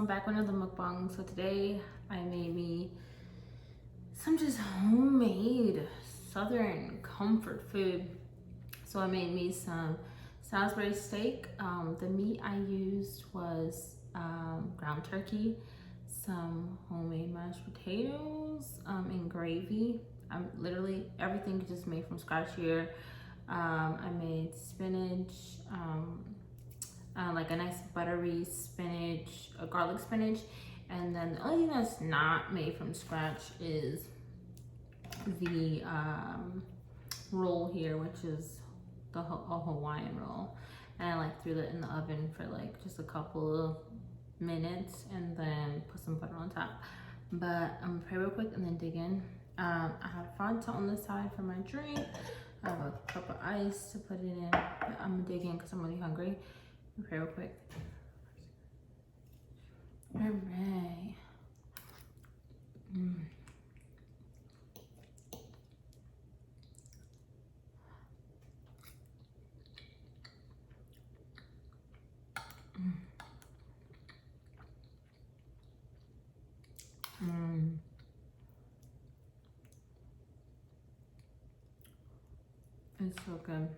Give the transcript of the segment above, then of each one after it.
I'm back with another mukbang. So today I made me some just homemade southern comfort food. So I made me some Salisbury steak. The meat I used was ground turkey, some homemade mashed potatoes, and gravy. Literally everything is just made from scratch here. I made spinach, like a nice buttery spinach, a garlic spinach. And then the only thing that's not made from scratch is the roll here, which is a Hawaiian roll. And I like threw that in the oven for like just a couple of minutes and then put some butter on top. But I'm gonna pray real quick and then dig in. I have Fanta on the side for my drink. I have a cup of ice to put it in. But I'm gonna dig in because I'm really hungry. Pray real quick. All right. It's so good.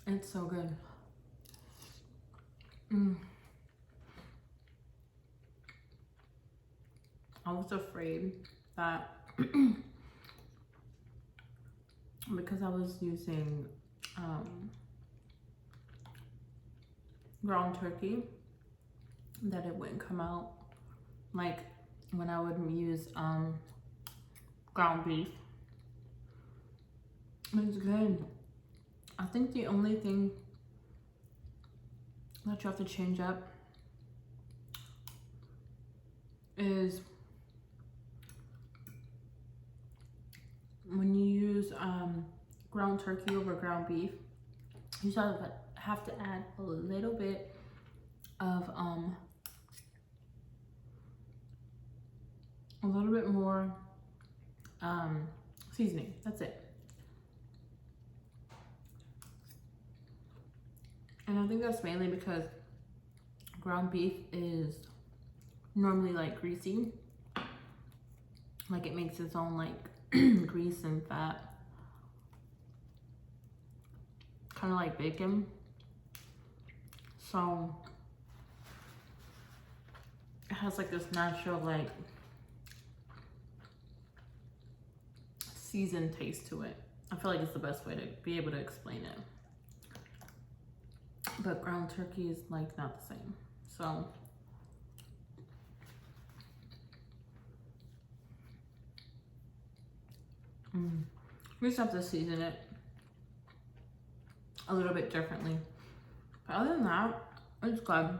It's so good. I was afraid that because I was using ground turkey, that it wouldn't come out like when I would use ground beef. It's good. I think the only thing that you have to change up is when you use ground turkey over ground beef, you sort of have to add a little bit of a little bit more seasoning. That's it. And I think that's mainly because ground beef is normally like greasy. Like it makes its own like grease and fat. Kind of like bacon. So it has like this natural like seasoned taste to it. I feel like it's the best way to be able to explain it. But ground turkey is like not the same. So we just have to season it a little bit differently. But other than that, it's good.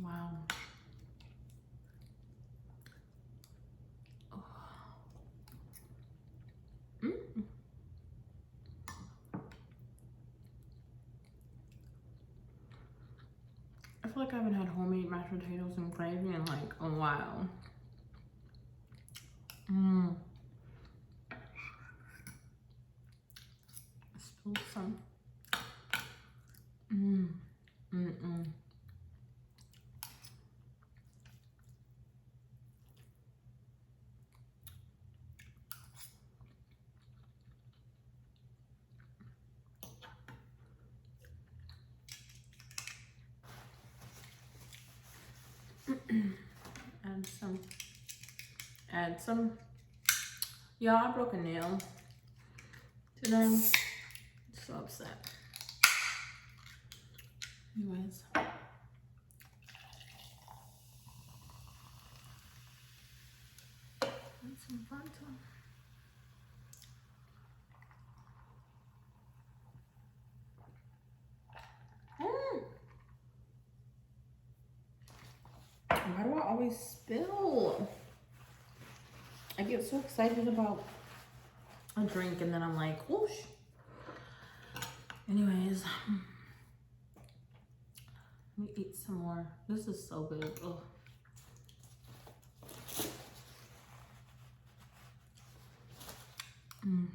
Wow. I feel like I haven't had homemade mashed potatoes and gravy in like a while. Spill some. Add some. Yeah, I broke a nail today. So upset. Anyways, Why do I always spill? I get so excited about a drink and then I'm like, whoosh. Anyways, let me eat some more. This is so good. Ugh. Mm.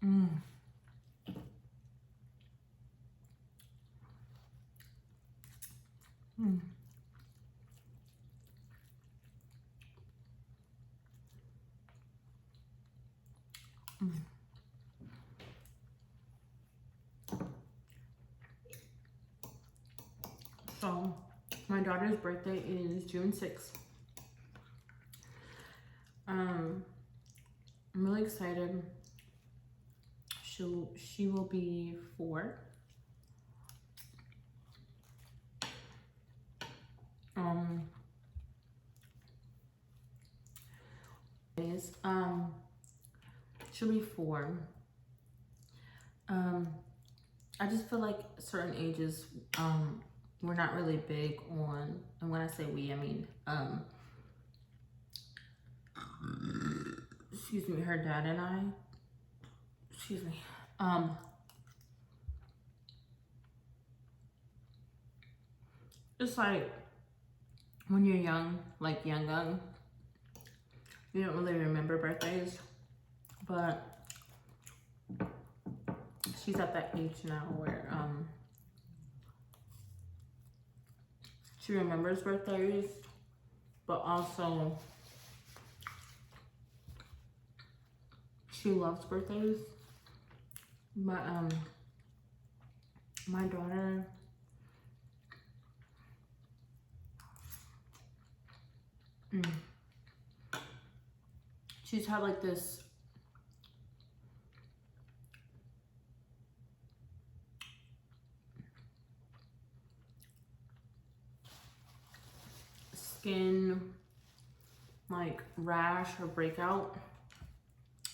Mm. Mm. Mm. So, my daughter's birthday is June 6th. I'm really excited. She will be 4. She'll be 4. I just feel like certain ages, we're not really big on, and when I say we, I mean, excuse me, her dad and I, excuse me, it's like when you're young, like young, you don't really remember birthdays, but she's at that age now where she remembers birthdays, but also she loves birthdays. But my daughter, she's had like this skin like rash or breakout.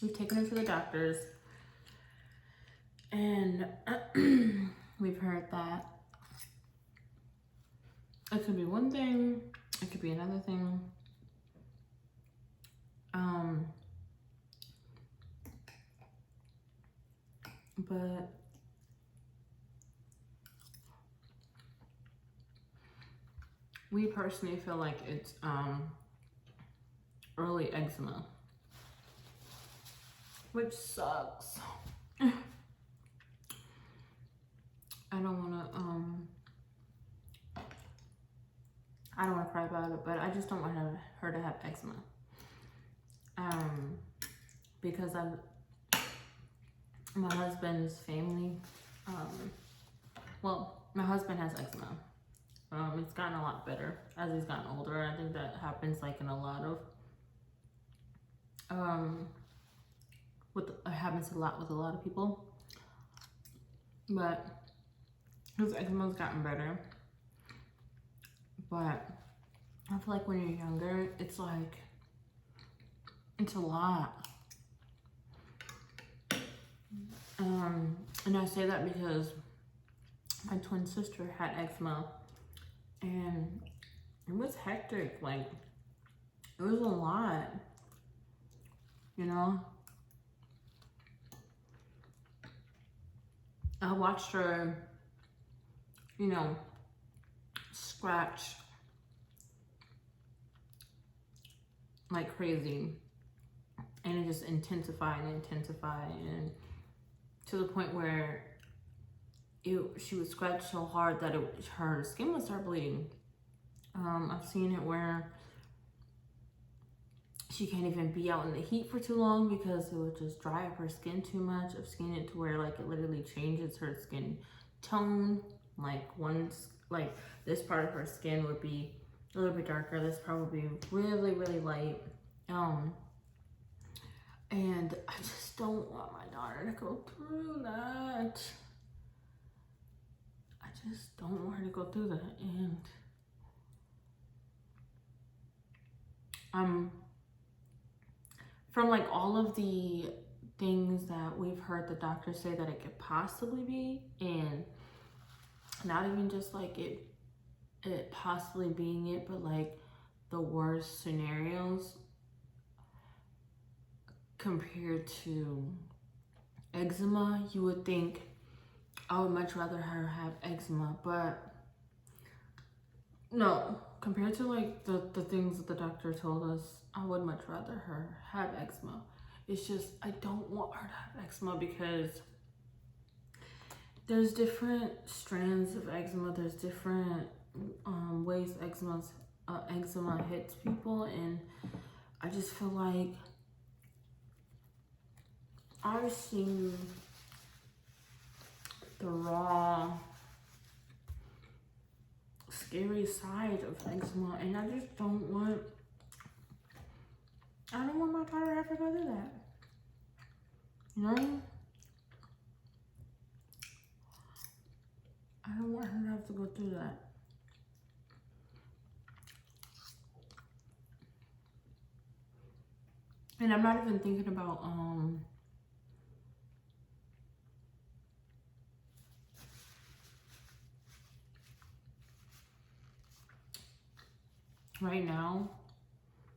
We've taken her to the doctors and we've heard that it could be one thing, it could be another thing. But we personally feel like it's early eczema, which sucks. I don't wanna cry about it, but I just don't want her to have eczema. Because my husband's family, well, my husband has eczema. It's gotten a lot better as he's gotten older. I think that happens like in a lot of, it happens a lot with a lot of people. But his eczema's gotten better. But I feel like when you're younger, it's like, it's a lot. And I say that because my twin sister had eczema and it was hectic. Like, it was a lot, you know? I watched her, you know, scratch like crazy, and it just intensified and to the point where she would scratch so hard that her skin would start bleeding. I've seen it where she can't even be out in the heat for too long because it would just dry up her skin too much. I've seen it to where like it literally changes her skin tone. Like like this part of her skin would be a little bit darker. This part would be really, really light. And I just don't want my daughter to go through that. I just don't want her to go through that. And from like all of the things that we've heard the doctors say that it could possibly be, and not even just like it possibly being it, but like the worst scenarios compared to eczema, you would think I would much rather her have eczema, but no, compared to like the things that the doctor told us, I would much rather her have eczema. It's just, I don't want her to have eczema because there's different strands of eczema. There's different ways eczema hits people, and I just feel like I've seen the raw, scary side of eczema, and I just don't want my daughter to have to go through that. You know? I don't want her to have to go through that. And I'm not even thinking about right now,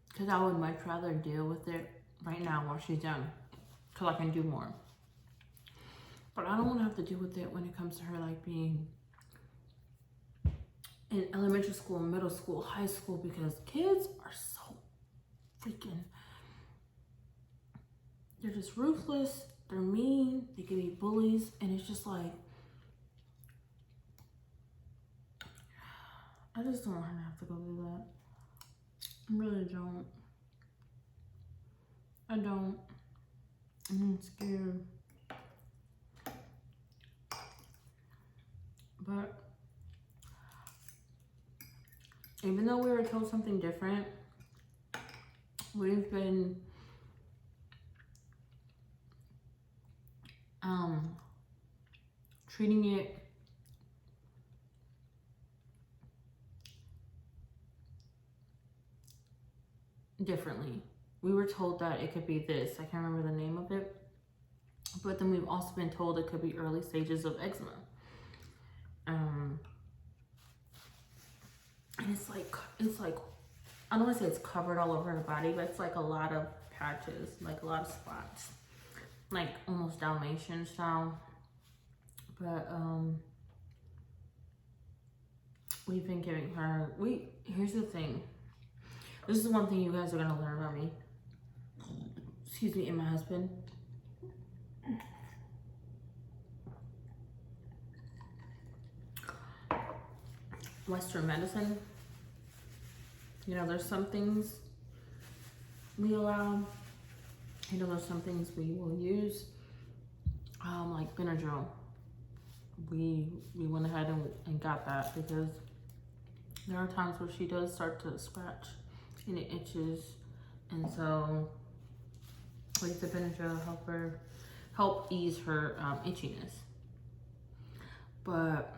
because I would much rather deal with it right now while she's young, because I can do more. But I don't want to have to deal with it when it comes to her like being in elementary school, middle school, high school, because kids are so freaking, they're just ruthless, they're mean, they can be bullies, and it's just like, I just don't want her to have to go through that. I really don't. I don't. I'm scared. But even though we were told something different, we've been treating it differently. We were told that it could be this. I can't remember the name of it. But then we've also been told it could be early stages of eczema. And it's like, I don't want to say it's covered all over her body, but it's like a lot of patches, like a lot of spots, like almost Dalmatian style. But we've been giving her, here's the thing. This is one thing you guys are gonna learn about me. Excuse me, and my husband. Western medicine. You know, there's some things we allow. You know, there's some things we will use. Like Benadryl. We went ahead and got that because there are times where she does start to scratch and it itches, and so like the Benadryl help ease her itchiness. But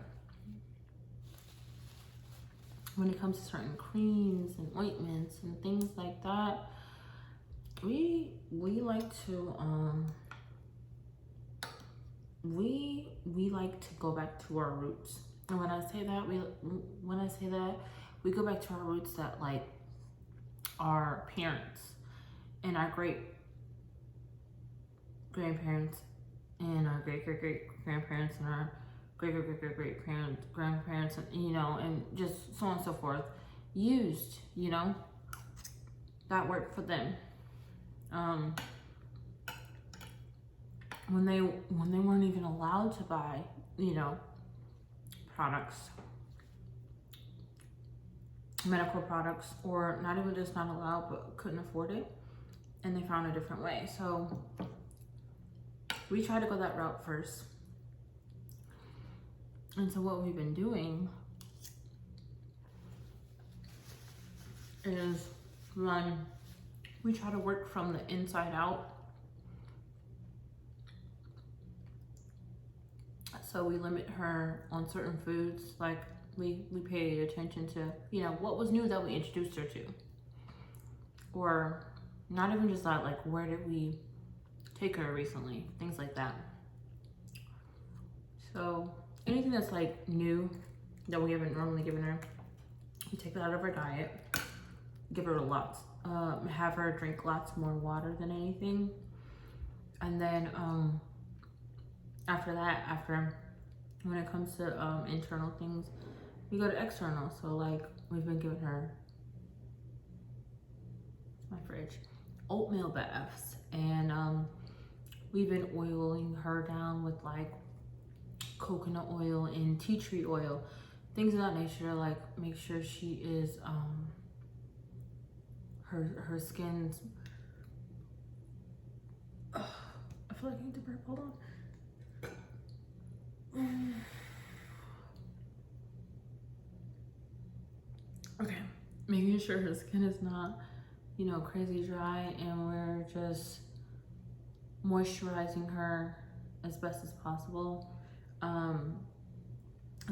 when it comes to certain creams and ointments and things like that, we like to we like to go back to our roots. And when I say that, we go back to our roots that like our parents and our great grandparents and our great grandparents and our great grandparents, and you know, and just so on and so forth used, you know, that worked for them. When they weren't even allowed to buy, you know, products, medical products, or not even just not allowed, but couldn't afford it, and they found a different way. So we try to go that route first. And so what we've been doing is, one, we try to work from the inside out. So we limit her on certain foods. Like we paid attention to, you know, what was new that we introduced her to. or not even just that, like where did we take her recently, things like that. So anything that's like new that we haven't normally given her, we take that out of her diet, give her lots, have her drink lots more water than anything. And then after that, when it comes to internal things, we go to external. So like we've been giving her, my fridge, oatmeal baths, and we've been oiling her down with like coconut oil and tea tree oil, things of that nature to like make sure she is her skin's I feel like I need to burp, hold on. Okay, making sure her skin is not, you know, crazy dry, and we're just moisturizing her as best as possible. And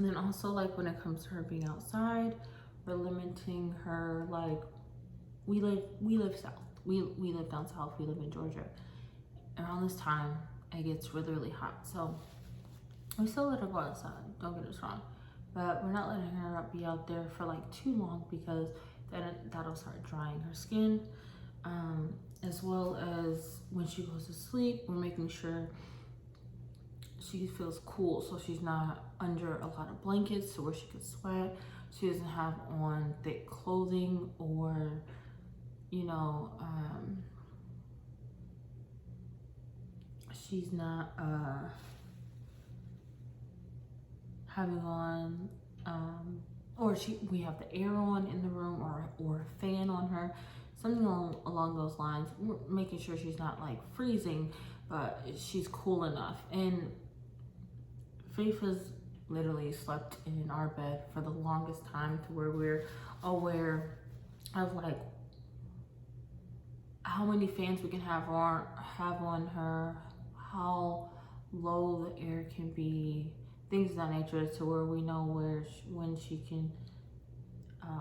then also like when it comes to her being outside, we're limiting her, like we live south. We live down south, we live in Georgia. Around this time, it gets really, really hot. So we still let her go outside, don't get us wrong. But we're not letting her be out there for like too long, because then that'll start drying her skin. As well as when she goes to sleep, we're making sure she feels cool, so she's not under a lot of blankets so where she could sweat. She doesn't have on thick clothing, or you know, she's not having on or we have the air on in the room, or a fan on her, something along those lines. We're making sure she's not like freezing, but she's cool enough. And Faith has literally slept in our bed for the longest time, to where we're aware of like how many fans we can have on her, how low the air can be, things of that nature, to where we know when she can,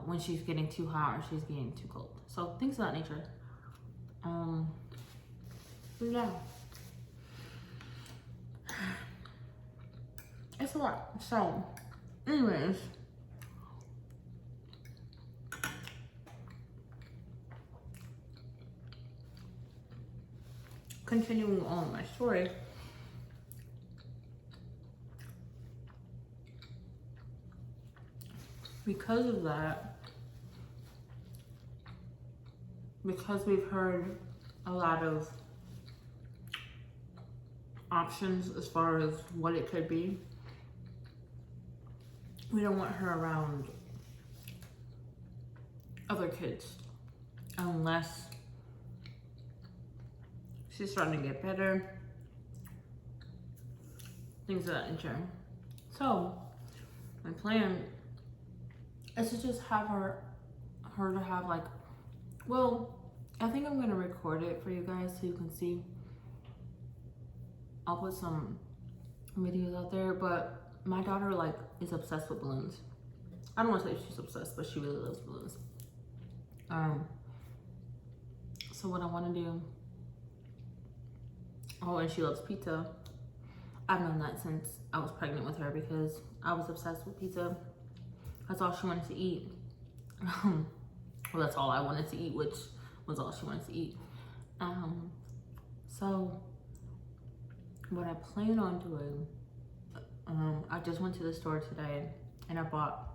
when she's getting too hot or she's getting too cold. So things of that nature. Yeah. It's a lot. So, anyways, continuing on my story. Because of that, because we've heard a lot of options as far as what it could be, we don't want her around other kids unless she's starting to get better, things of that nature. So my plan is to just have her to have like, well, I think I'm gonna record it for you guys so you can see. I'll put some videos out there, but my daughter like is obsessed with balloons. I don't want to say she's obsessed, but she really loves balloons. So what I want to do, oh, and she loves pizza. I've known that since I was pregnant with her, because I was obsessed with pizza. That's all she wanted to eat. Well, that's all I wanted to eat, which was all she wanted to eat. So what I plan on doing, I just went to the store today and I bought,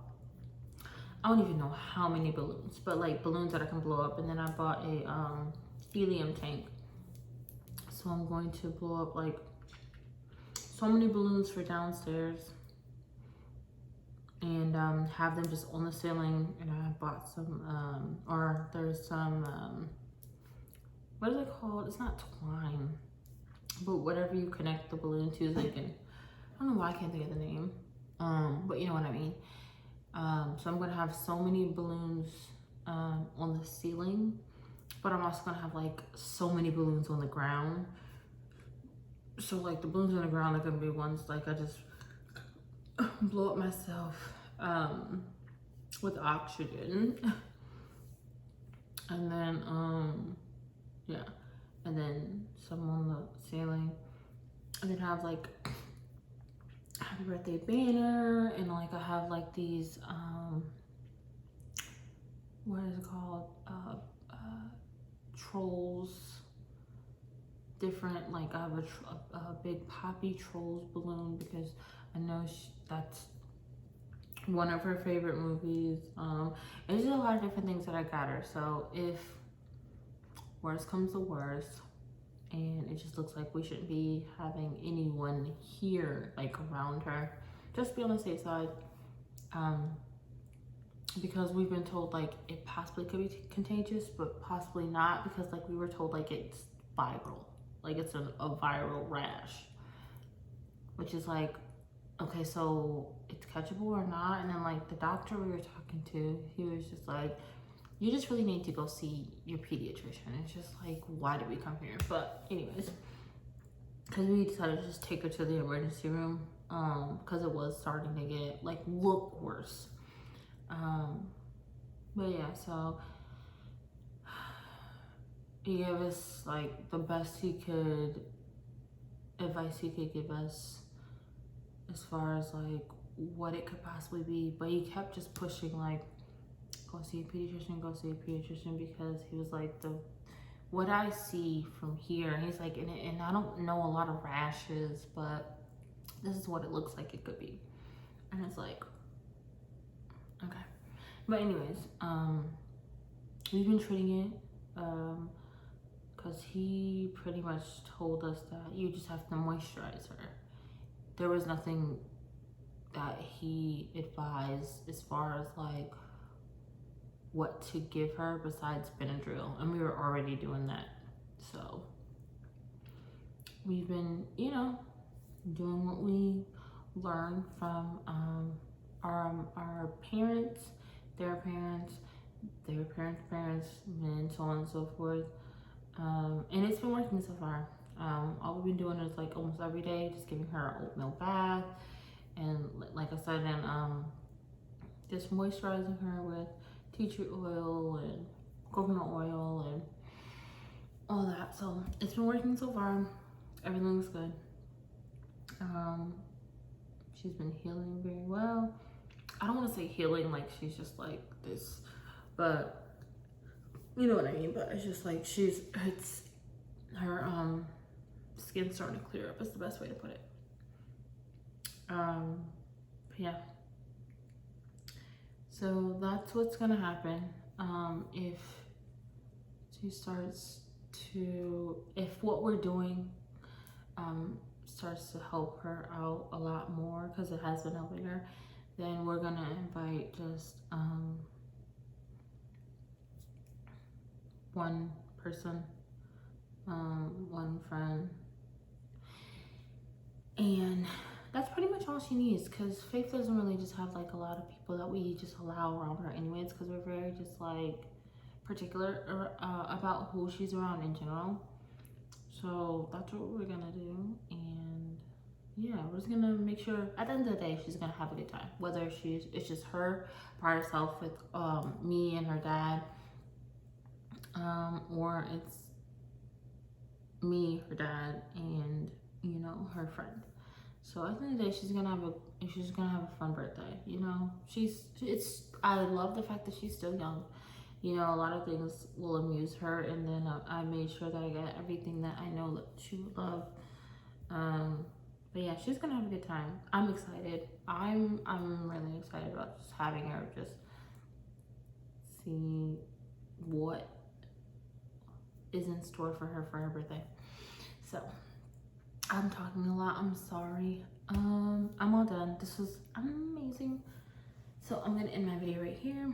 I don't even know how many balloons, but like balloons that I can blow up. And then I bought a helium tank. So I'm going to blow up like so many balloons for downstairs, and have them just on the ceiling. And I bought some, or there's some, what is it called? It's not twine, but whatever you connect the balloon to, they can, I don't know why I can't think of the name, but you know what I mean. So I'm gonna have so many balloons on the ceiling, but I'm also gonna have like so many balloons on the ground. So like the balloons on the ground are gonna be ones like I just blow up myself with oxygen. And then, yeah. And then some on the ceiling. And then I have like happy birthday banner, and like I have like these, what is it called? Trolls. Different, like I have a big Poppy Trolls balloon because I know that's one of her favorite movies. There's just a lot of different things that I got her. So if worst comes to worst, and it just looks like we shouldn't be having anyone here like around her, just be on the safe side. Because we've been told like it possibly could be contagious, but possibly not, because like we were told like it's viral, like it's a viral rash, which is like, okay, so it's catchable or not? And then like the doctor we were talking to, he was just like, you just really need to go see your pediatrician. It's just like, why did we come here? But anyways, because we decided to just take her to the emergency room, because it was starting to get like look worse. But yeah, so he gave us like the best advice he could give us as far as like what it could possibly be. But he kept just pushing like, go see a pediatrician, go see a pediatrician, because he was like, what I see from here, and he's like, and I don't know a lot of rashes, but this is what it looks like it could be. And it's like, okay. But anyways, we've been treating it, because he pretty much told us that you just have to moisturize her. There was nothing that he advised as far as like what to give her besides Benadryl, and we were already doing that. So we've been, you know, doing what we learned from our parents, their parents, their parents' parents, and so on and so forth. And it's been working so far. All we've been doing is like almost every day, just giving her an oatmeal bath, and like I said, and just moisturizing her with tea tree oil and coconut oil and all that. So it's been working so far. Everything's good. She's been healing very well. I don't want to say healing like she's just like this, but you know what I mean. But it's just like it's her skin's starting to clear up. Is the best way to put it. Yeah. So that's what's gonna happen. If she starts to, if what we're doing starts to help her out a lot more, because it has been helping her, then we're gonna invite just one person, one friend, and that's pretty much all she needs, because Faith doesn't really just have like a lot of people that we just allow around her anyways, because we're very just like particular about who she's around in general. So that's what we're gonna do, and yeah, we're just gonna make sure at the end of the day she's gonna have a good time, whether it's just her by herself with me and her dad, or it's me, her dad, and you know, her friend. So at the end of the day, she's gonna have a fun birthday. You know, I love the fact that she's still young. You know, a lot of things will amuse her, and then I made sure that I got everything that I know that she would love. But yeah, she's gonna have a good time. I'm excited. I'm really excited about just having her, just see what is in store for her birthday. So I'm talking a lot, I'm sorry. I'm all done. This was amazing. So I'm gonna end my video right here.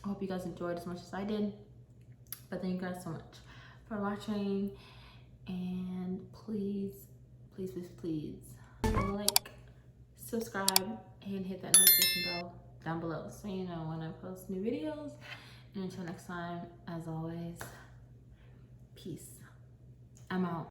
I hope you guys enjoyed as much as I did. But thank you guys so much for watching, and please like, subscribe, and hit that notification bell down below so you know when I post new videos. And until next time, as always, peace. I'm out.